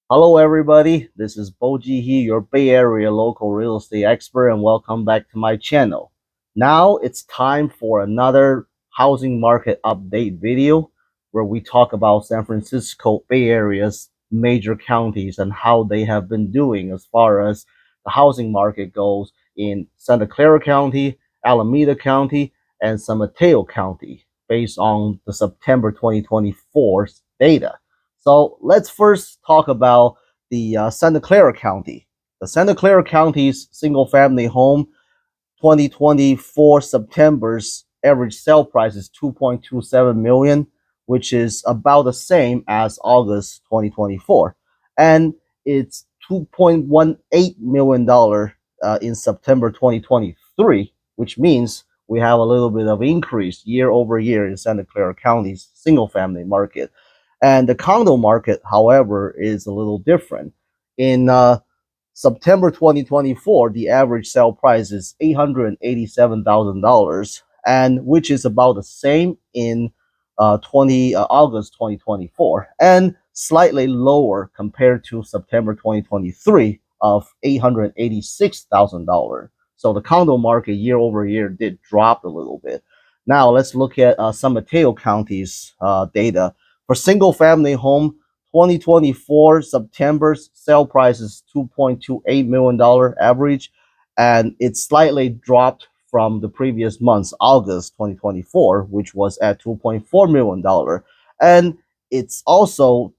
Hello, everybody. This is Bojie He, your Bay Area local real estate expert, and welcome back to my channel. Now it's time for another housing market update video where we talk about San Francisco Bay Area's major counties and how they have been doing as far as the housing market goes in Santa Clara County, Alameda County, and San Mateo County based on the September 2024 data. So let's first talk about the Santa Clara County. The Santa Clara County's single family home 2024 September's average sale price is 2.27 million, which is about the same as August 2024, and it's 2.18 million dollar in September 2023, which means we have a little bit of increase year over year in Santa Clara County's single family market. And the condo market, however, is a little different. In September 2024, the average sale price is $887,000, and which is about the same in 20 August 2024, and slightly lower compared to September 2023 of $886,000. So the condo market year over year did drop a little bit. Now let's look at San Mateo County's data. For single family home, 2024 September's sale price is $2.28 million average, and it slightly dropped from the previous month's August 2024, which was at $2.4 million. And it's also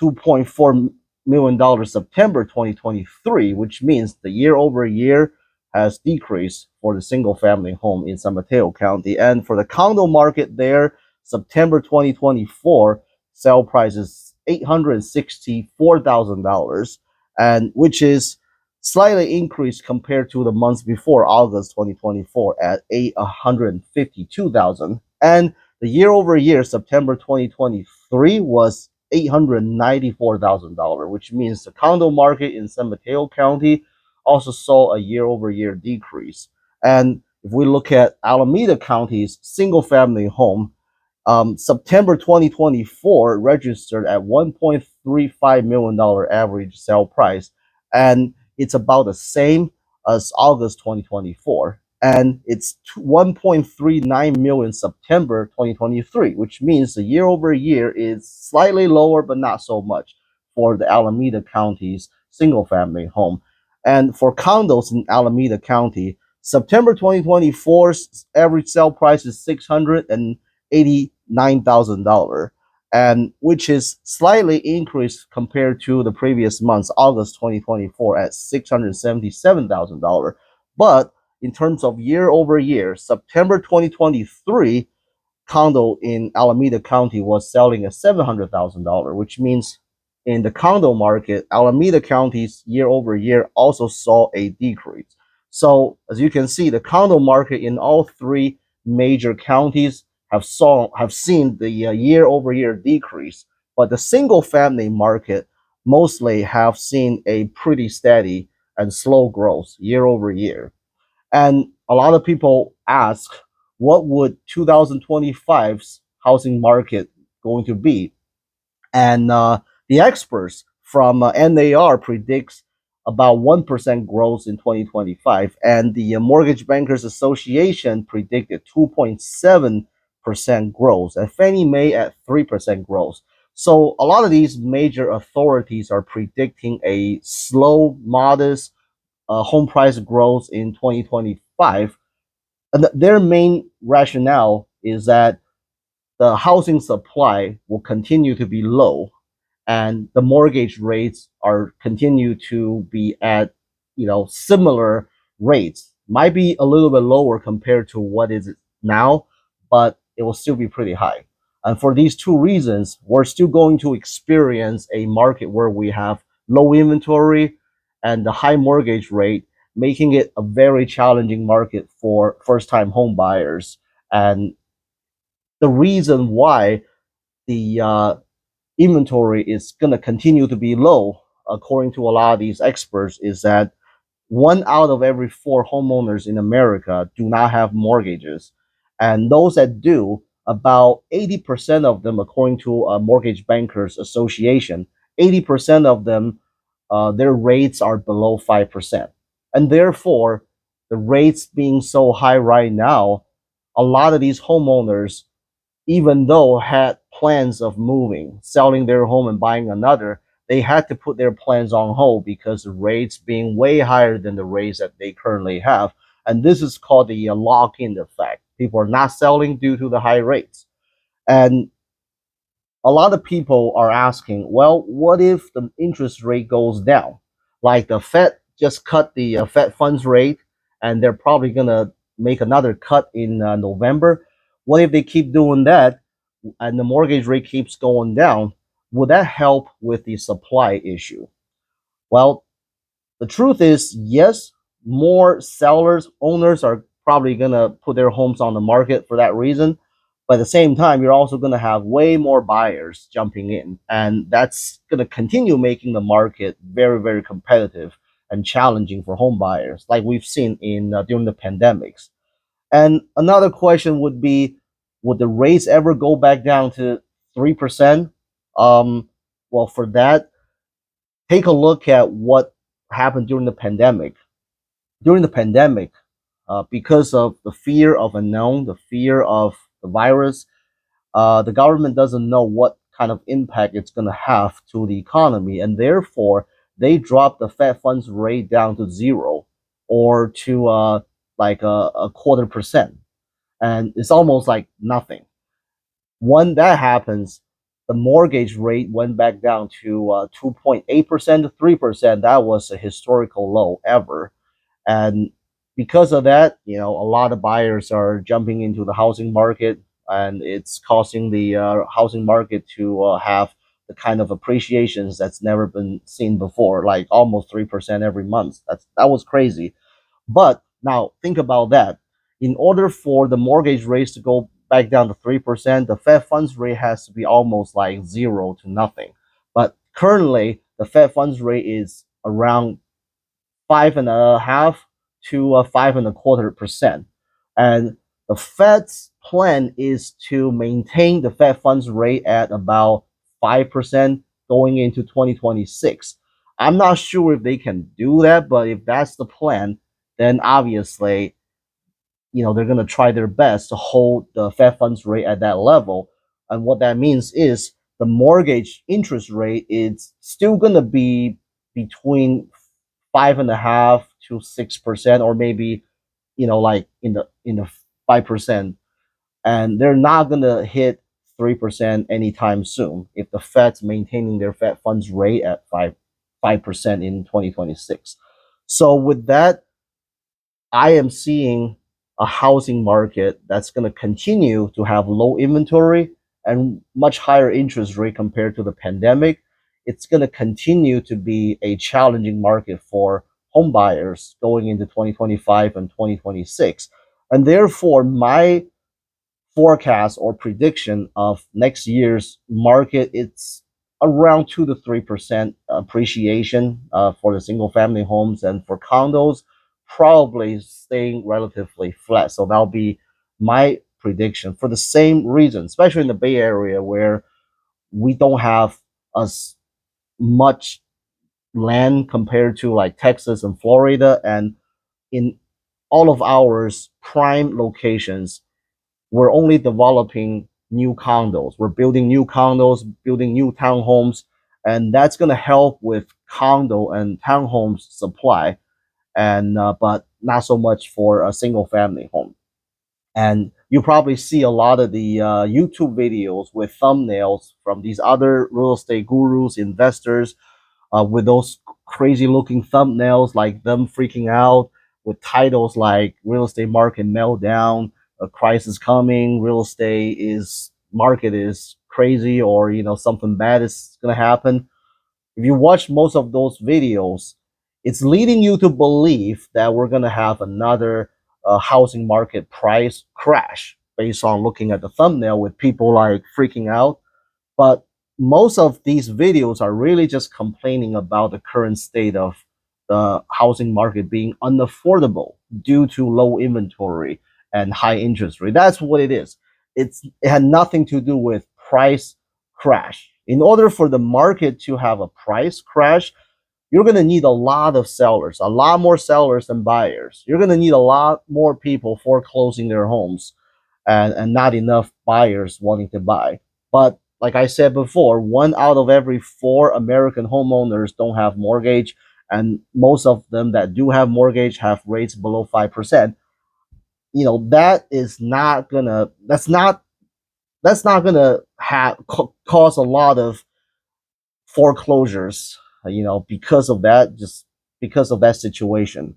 $2.4 million September 2023, which means the year over year has decreased for the single family home in San Mateo County. And for the condo market there, September 2024 sale price is $864,000, and which is slightly increased compared to the months before August 2024 at 852,000. And the year over year September 2023 was $894,000, which means the condo market in San Mateo County also saw a year over year decrease. And if we look at Alameda County's single family home, September 2024 registered at $1.35 million average sale price, and it's about the same as August 2024, and it's 1.39 million September 2023, which means the year over year is slightly lower, but not so much for the Alameda County's single family home. And for condos in Alameda County, September 2024's average sale price is $689,000, and which is slightly increased compared to the previous month's August 2024 at $677,000. But in terms of year over year, September 2023 condo in Alameda County was selling at $700,000, which means in the condo market, Alameda County's year over year also saw a decrease. So as you can see, the condo market in all three major counties have seen the year over year decrease, but the single family market mostly have seen a pretty steady and slow growth year over year. And a lot of people ask, what would 2025's housing market going to be? And the experts from NAR predicts about 1% growth in 2025, and the Mortgage Bankers Association predicted 2.7% growth, and Fannie Mae at 3% growth. So a lot of these major authorities are predicting a slow, modest home price growth in 2025. And their main rationale is that the housing supply will continue to be low, and the mortgage rates are continue to be at similar rates, might be a little bit lower compared to what is now, but it will still be pretty high. And for these two reasons, we're still going to experience a market where we have low inventory and the high mortgage rate, making it a very challenging market for first time home buyers. And the reason why the inventory is going to continue to be low, according to a lot of these experts, is that one out of every four homeowners in America do not have mortgages. And those that do, about 80% of them, according to a Mortgage Bankers Association, 80% of them, their rates are below 5%. And therefore, the rates being so high right now, a lot of these homeowners, even though had plans of moving, selling their home and buying another, they had to put their plans on hold because the rates being way higher than the rates that they currently have. And this is called the lock-in effect. People are not selling due to the high rates. And a lot of people are asking, well, what if the interest rate goes down? Like the Fed just cut the Fed funds rate, and they're probably going to make another cut in November. What if they keep doing that and the mortgage rate keeps going down? Would that help with the supply issue? Well, the truth is, yes, more sellers, owners are probably going to put their homes on the market for that reason. But at the same time, you're also going to have way more buyers jumping in. And that's going to continue making the market very, very competitive and challenging for home buyers, like we've seen in during the pandemics. And another question would be, would the rates ever go back down to 3%? Um, well, for that, take a look at what happened during the pandemic. During the pandemic, because of the fear of unknown, the fear of the virus, the government doesn't know what kind of impact it's going to have to the economy, and therefore they dropped the Fed funds rate down to zero or to like a quarter percent, and it's almost like nothing. When that happens, the mortgage rate went back down to 2.8% to 3%. That was a historical low ever. And because of that, a lot of buyers are jumping into the housing market, and it's causing the housing market to have the kind of appreciations that's never been seen before, like almost 3% every month. That was crazy. But now think about that. In order for the mortgage rates to go back down to 3%, the Fed funds rate has to be almost like zero to nothing. But currently, the Fed funds rate is around 5.5 to 5.25%. And the Fed's plan is to maintain the Fed funds rate at about 5% going into 2026. I'm not sure if they can do that, but if that's the plan, then obviously, they're going to try their best to hold the Fed funds rate at that level. And what that means is the mortgage interest rate is still going to be between 5.5 to 6%, or maybe like in the 5%, and they're not gonna hit 3% anytime soon if the Fed's maintaining their Fed funds rate at 5% in 2026. So with that, I am seeing a housing market that's going to continue to have low inventory and much higher interest rate compared to the pandemic. It's going to continue to be a challenging market for home buyers going into 2025 and 2026. And therefore, my forecast or prediction of next year's market, it's around 2 to 3% appreciation for the single family homes, and for condos, probably staying relatively flat. So that'll be my prediction for the same reason, especially in the Bay Area where we don't have as much land compared to like Texas and Florida. And in all of ours prime locations, we're only developing new condos. We're building new condos, building new townhomes, and that's going to help with condo and townhomes supply, and but not so much for a single family home. And you probably see a lot of the YouTube videos with thumbnails from these other real estate gurus, investors, with those crazy looking thumbnails, like them freaking out with titles like "Real Estate Market Meltdown," "A Crisis Coming," "Real Estate is Market is Crazy," or something bad is gonna happen. If you watch most of those videos, it's leading you to believe that we're gonna have another housing market price crash based on looking at the thumbnail with people like freaking out. But most of these videos are really just complaining about the current state of the housing market being unaffordable due to low inventory and high interest rate. That's what it is. It had nothing to do with price crash. In order for the market to have a price crash, you're going to need a lot of sellers, a lot more sellers than buyers. You're going to need a lot more people foreclosing their homes, and not enough buyers wanting to buy. But like I said before, 1 out of every 4 American homeowners don't have mortgage, and most of them that do have mortgage have rates below 5%. That is not gonna that's not gonna cause a lot of foreclosures, because of that, just because of that situation.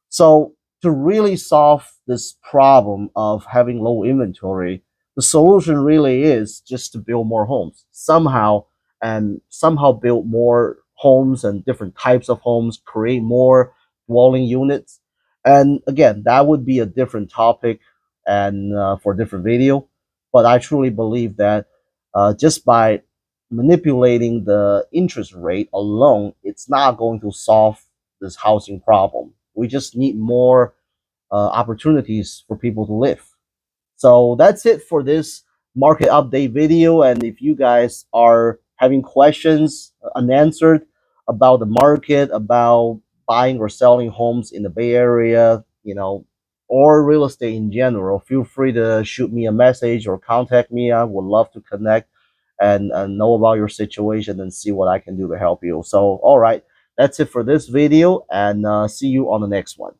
So to really solve this problem of having low inventory, the solution really is just to build more homes somehow, and somehow build more homes and different types of homes, create more dwelling units. And again, that would be a different topic, and for a different video. But I truly believe that just by manipulating the interest rate alone, it's not going to solve this housing problem. We just need more opportunities for people to live. So that's it for this market update video. And if you guys are having questions unanswered about the market, about buying or selling homes in the Bay Area, or real estate in general, feel free to shoot me a message or contact me. I would love to connect and know about your situation and see what I can do to help you. So, all right, that's it for this video, and see you on the next one.